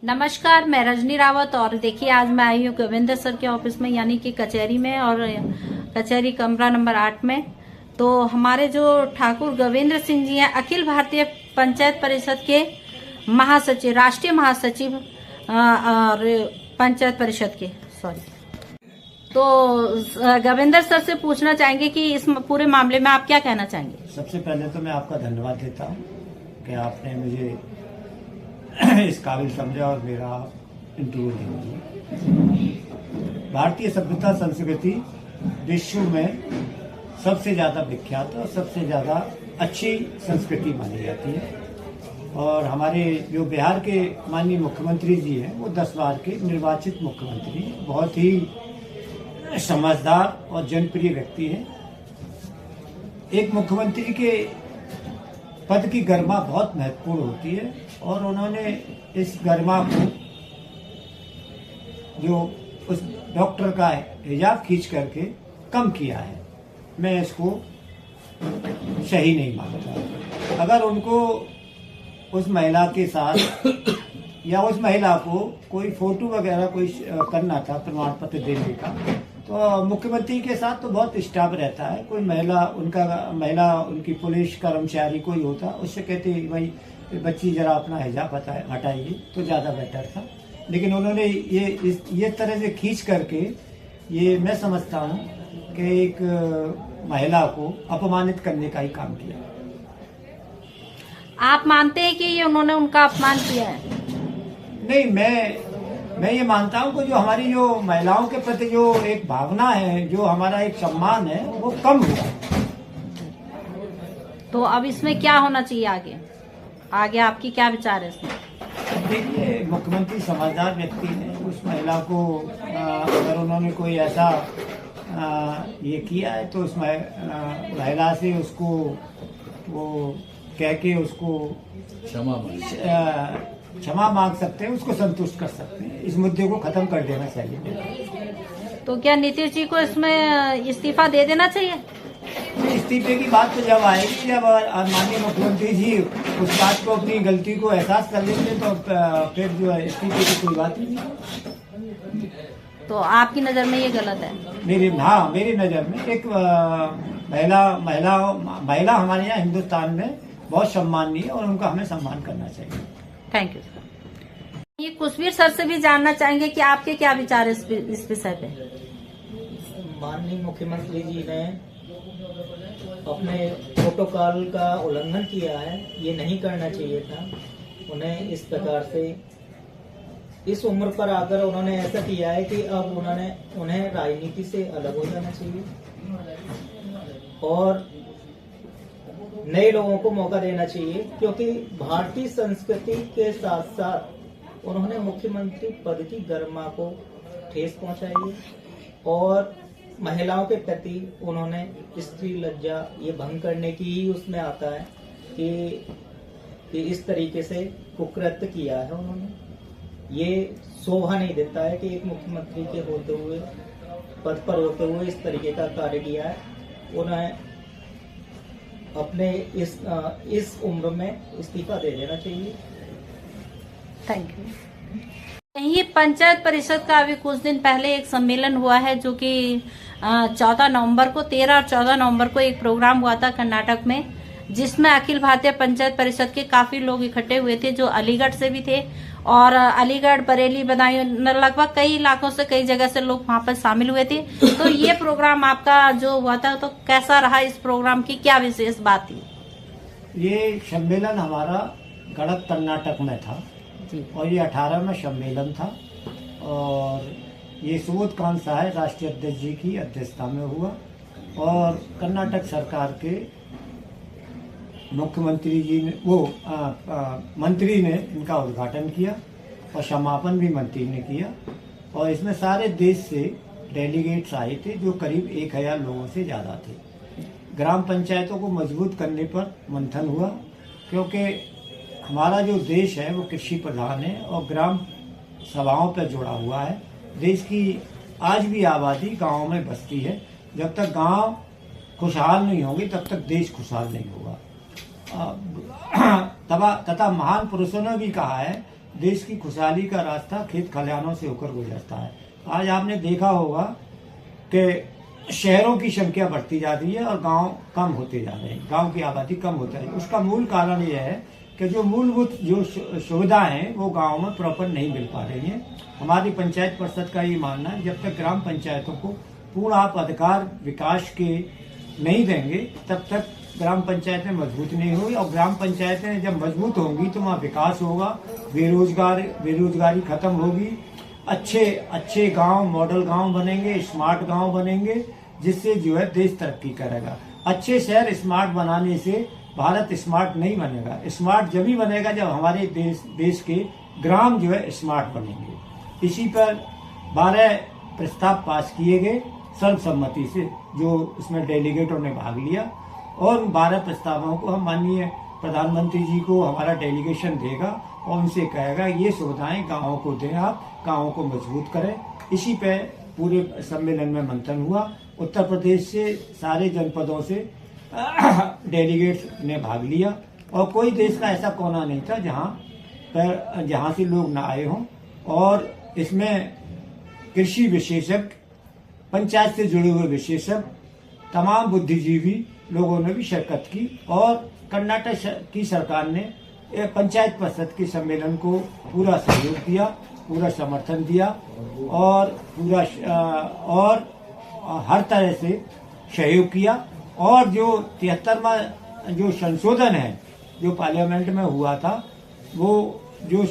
नमस्कार, मैं रजनी रावत और देखिए आज मैं आई हूँ गोविंद सर के ऑफिस में यानी कि कचहरी में और कचहरी कमरा नंबर 8 में। तो हमारे जो ठाकुर गोविंद सिंह जी हैं, अखिल भारतीय पंचायत परिषद के महासचिव, राष्ट्रीय महासचिव और पंचायत परिषद के तो गोविंद सर से पूछना चाहेंगे कि इस पूरे मामले में आप क्या कहना चाहेंगे। सबसे पहले तो मैं आपका धन्यवाद देता हूँ कि आपने मुझे इस काबिल समझा और मेरा इंटरव्यू दिया। भारतीय सभ्यता संस्कृति विश्व में सबसे ज्यादा विख्यात और सबसे ज्यादा अच्छी संस्कृति मानी जाती है और हमारे जो बिहार के माननीय मुख्यमंत्री जी हैं वो 10 बार के निर्वाचित मुख्यमंत्री, बहुत ही समझदार और जनप्रिय व्यक्ति हैं। एक मुख्यमंत्री के पद की गरिमा बहुत महत्वपूर्ण होती है और उन्होंने इस गरिमा को जो उस डॉक्टर का हिजाब खींच करके कम किया है, मैं इसको सही नहीं मानता। अगर उनको उस महिला के साथ या उस महिला को कोई फोटो वगैरह कोई करना था, प्रमाण पत्र देने का, तो मुख्यमंत्री के साथ तो बहुत स्टाफ रहता है। कोई महिला उनकी पुलिस कर्मचारी कोई होता, उससे कहते भाई बच्ची जरा अपना हिजाब हटाइए तो ज्यादा बेटर था। लेकिन उन्होंने ये तरह से खींच करके, ये मैं समझता हूँ कि एक महिला को अपमानित करने का ही काम किया। आप मानते हैं कि ये उन्होंने उनका अपमान किया है? नहीं, मैं ये मानता हूँ कि जो हमारी जो महिलाओं के प्रति जो एक भावना है, जो हमारा एक सम्मान है, वो कम हुआ। तो अब इसमें क्या होना चाहिए आगे आपकी क्या विचार है इसमें? देखिए, मुख्यमंत्री समझदार व्यक्ति है, उस महिला को अगर उन्होंने कोई ऐसा ये किया है तो उस महिला से उसको वो कह के उसको क्षमा मांग सकते हैं, उसको संतुष्ट कर सकते हैं। इस मुद्दे को खत्म कर देना चाहिए। तो क्या नीतीश जी को इसमें इस्तीफा दे देना चाहिए? इस्तीफे की बात तो जब आएगी, जब माननीय मुख्यमंत्री जी उस बात को, अपनी गलती को एहसास कर लेंगे, तो फिर जो है इस्तीफे की कोई बात ही नहीं। तो आपकी नजर में ये गलत है? मेरी नजर में एक महिला हमारे यहाँ हिंदुस्तान में बहुत सम्माननीय है और उनका हमें सम्मान करना चाहिए। Thank you sir. ये कुशवीर सर से भी जानना चाहेंगे कि आपके क्या विचार है इस विषय पे। माननीय मुख्यमंत्री जी ने अपने प्रोटोकॉल का उल्लंघन किया है, ये नहीं करना चाहिए था। उन्हें इस प्रकार से इस उम्र पर आकर उन्होंने ऐसा किया है कि अब उन्हें राजनीति से अलग हो जाना चाहिए और नए लोगों को मौका देना चाहिए, क्योंकि भारतीय संस्कृति के साथ साथ उन्होंने मुख्यमंत्री पद की गरिमा को ठेस पहुंचाई है और महिलाओं के प्रति उन्होंने स्त्री लज्जा ये भंग करने की ही उसमें आता है कि इस तरीके से कुकृत्य किया है उन्होंने। ये शोभा नहीं देता है कि एक मुख्यमंत्री के होते हुए, पद पर होते हुए इस तरीके का कार्य किया है। उन्हें अपने इस उम्र में इस्तीफा दे देना चाहिए। Thank you. यही पंचायत परिषद का अभी कुछ दिन पहले एक सम्मेलन हुआ है, जो कि 14 नवंबर को, 13 और 14 नवंबर को एक प्रोग्राम हुआ था कर्नाटक में, जिसमें अखिल भारतीय पंचायत परिषद के काफी लोग इकट्ठे हुए थे, जो अलीगढ़ से भी थे और अलीगढ़, बरेली, बदायूं, लगभग कई इलाकों से, कई जगह से लोग वहां पर शामिल हुए थे। तो ये प्रोग्राम आपका जो हुआ था, तो कैसा रहा? इस प्रोग्राम की क्या विशेष बात थी? ये सम्मेलन हमारा गढ़त कर्नाटक में था और ये 18वां सम्मेलन था और ये सुबोध कांत साहब राष्ट्रीय अध्यक्ष जी की अध्यक्षता में हुआ और कर्नाटक सरकार के मुख्यमंत्री जी ने मंत्री ने इनका उद्घाटन किया और समापन भी मंत्री ने किया और इसमें सारे देश से डेलीगेट्स आए थे, जो करीब 1000 लोगों से ज्यादा थे। ग्राम पंचायतों को मजबूत करने पर मंथन हुआ, क्योंकि हमारा जो देश है वो कृषि प्रधान है और ग्राम सभाओं पर जुड़ा हुआ है। देश की आज भी आबादी गांवों में बसती है। जब तक गांव खुशहाल नहीं होंगे तब तक देश खुशहाल नहीं होगा। तथा महान पुरुषों ने भी कहा है, देश की खुशहाली का रास्ता खेत खलिहानों से होकर गुजरता है। आज आपने देखा होगा कि शहरों की संख्या बढ़ती जा रही है और गांव कम होते जा रहे हैं, गांव की आबादी कम होती जा रही है। उसका मूल कारण यह है कि जो मूलभूत जो सुविधाएं हैं वो गांव में प्रॉपर नहीं मिल पा रही हैं। हमारी पंचायत परिषद का ये मानना है, जब तक ग्राम पंचायतों को पूर्ण आप अधिकार विकास के नहीं देंगे तब तक ग्राम पंचायतें मजबूत नहीं होगी, और ग्राम पंचायतें जब मजबूत होंगी तो वहाँ विकास होगा, बेरोजगारी खत्म होगी, अच्छे गांव मॉडल गांव बनेंगे, स्मार्ट गांव बनेंगे, जिससे जो है देश तरक्की करेगा। अच्छे शहर स्मार्ट बनाने से भारत स्मार्ट नहीं बनेगा। स्मार्ट जब ही बनेगा जब हमारे देश के ग्राम जो है स्मार्ट बनेंगे। इसी पर 12 प्रस्ताव पास किए गए सर्वसम्मति से, जो इसमें डेलीगेटों ने भाग लिया, और 12 प्रस्तावों को हम माननीय प्रधानमंत्री जी को हमारा डेलीगेशन देगा और उनसे कहेगा ये सुविधाएं गाँवों को दें, आप गाँवों को मजबूत करें। इसी पे पूरे सम्मेलन में मंथन हुआ। उत्तर प्रदेश से सारे जनपदों से डेलीगेट्स ने भाग लिया, और कोई देश का ऐसा कोना नहीं था जहां से लोग ना आए हों। और इसमें कृषि विशेषज्ञ, पंचायत से जुड़े हुए विशेषज्ञ, तमाम बुद्धिजीवी लोगों ने भी शिरकत की, और कर्नाटक की सरकार ने पंचायत परिषद के सम्मेलन को पूरा सहयोग दिया, पूरा समर्थन दिया, और हर तरह से सहयोग किया। और जो 73वां जो संशोधन है जो पार्लियामेंट में हुआ था, वो जो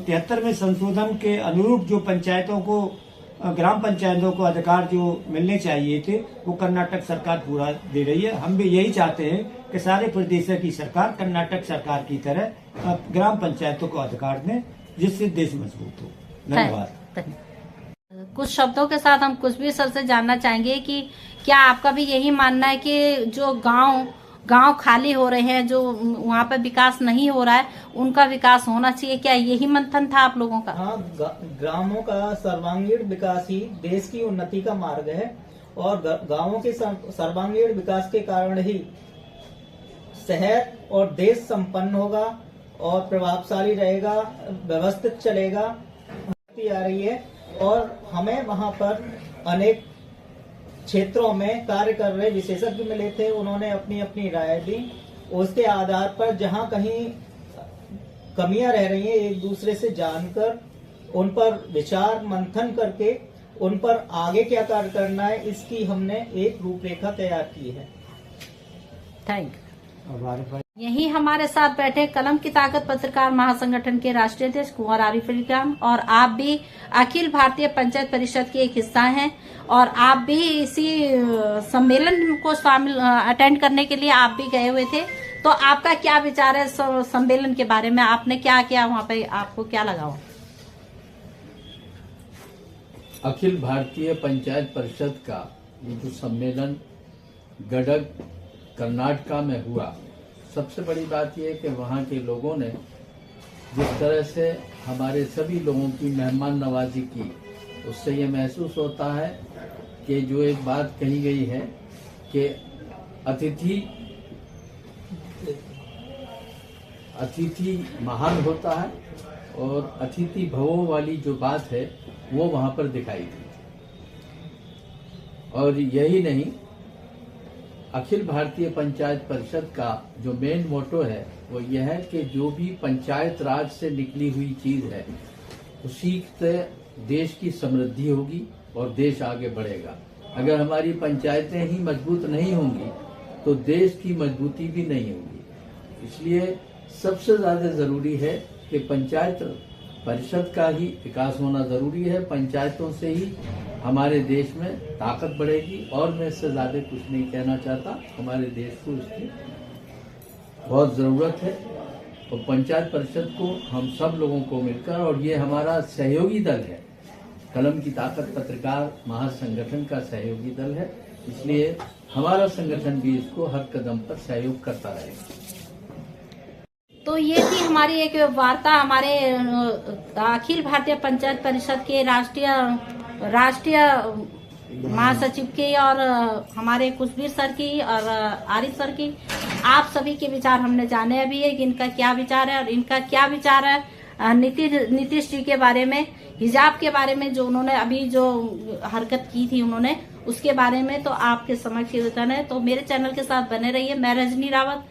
73वें संशोधन के अनुरूप जो पंचायतों को, ग्राम पंचायतों को अधिकार जो मिलने चाहिए थे, वो कर्नाटक सरकार पूरा दे रही है। हम भी यही चाहते हैं कि सारे प्रदेशों की सरकार कर्नाटक सरकार की तरह ग्राम पंचायतों को अधिकार दें, जिससे देश मजबूत हो। धन्यवाद। कुछ शब्दों के साथ हम कुछ भी सर से जानना चाहेंगे कि क्या आपका भी यही मानना है कि जो गांव खाली हो रहे हैं, जो वहाँ पे विकास नहीं हो रहा है, उनका विकास होना चाहिए? क्या यही मंथन था आप लोगों का? हाँ, ग्रामों का सर्वांगीण विकास ही देश की उन्नति का मार्ग है, और गांवों के सर्वांगीण विकास के कारण ही शहर और देश संपन्न होगा और प्रभावशाली रहेगा, व्यवस्थित चलेगा। आ रही है, और हमें वहाँ पर अनेक क्षेत्रों में कार्य कर रहे विशेषज्ञ मिले थे, उन्होंने अपनी अपनी राय दी। उसके आधार पर जहाँ कहीं कमियां रह रही हैं, एक दूसरे से जानकर उन पर विचार मंथन करके उन पर आगे क्या कार्य करना है, इसकी हमने एक रूपरेखा तैयार की है। Thank you. यही हमारे साथ बैठे कलम की ताकत पत्रकार महासंगठन के राष्ट्रीय अध्यक्ष कुंवर आरिफ अली खान, और आप भी अखिल भारतीय पंचायत परिषद के एक हिस्सा हैं, और आप भी इसी सम्मेलन को शामिल अटेंड करने के लिए आप भी गए हुए थे। तो आपका क्या विचार है सम्मेलन के बारे में? आपने क्या किया वहाँ पे, आपको क्या लगा? अखिल भारतीय पंचायत परिषद का ये जो सम्मेलन गडग कर्नाटका में हुआ, सबसे बड़ी बात यह है कि वहाँ के लोगों ने जिस तरह से हमारे सभी लोगों की मेहमान नवाजी की, उससे ये महसूस होता है कि जो एक बात कही गई है कि अतिथि महान होता है, और अतिथि भवो वाली जो बात है वो वहाँ पर दिखाई दी। और यही नहीं, अखिल भारतीय पंचायत परिषद का जो मेन मोटो है वो यह है कि जो भी पंचायत राज से निकली हुई चीज है उसी से देश की समृद्धि होगी और देश आगे बढ़ेगा। अगर हमारी पंचायतें ही मजबूत नहीं होंगी तो देश की मजबूती भी नहीं होगी। इसलिए सबसे ज्यादा जरूरी है कि पंचायत परिषद का ही विकास होना जरूरी है। पंचायतों से ही हमारे देश में ताकत बढ़ेगी, और मैं इससे ज्यादा कुछ नहीं कहना चाहता। हमारे देश को इसकी बहुत जरूरत है, और पंचायत परिषद को हम सब लोगों को मिलकर, और ये हमारा सहयोगी दल है, कलम की ताकत पत्रकार महासंगठन का सहयोगी दल है, इसलिए हमारा संगठन भी इसको हर कदम पर सहयोग करता रहेगा। तो ये थी हमारी एक वार्ता हमारे अखिल भारतीय पंचायत परिषद के राष्ट्रीय महासचिव की और हमारे कुशबीर सर की और आरिफ सर की। आप सभी के विचार हमने जाने अभी है कि इनका क्या विचार है और इनका क्या विचार है नीतीश जी के बारे में, हिजाब के बारे में जो उन्होंने अभी जो हरकत की थी उन्होंने, उसके बारे में तो आपके समक्ष वचन है। तो मेरे चैनल के साथ बने रहिए। मैं रजनी रावत।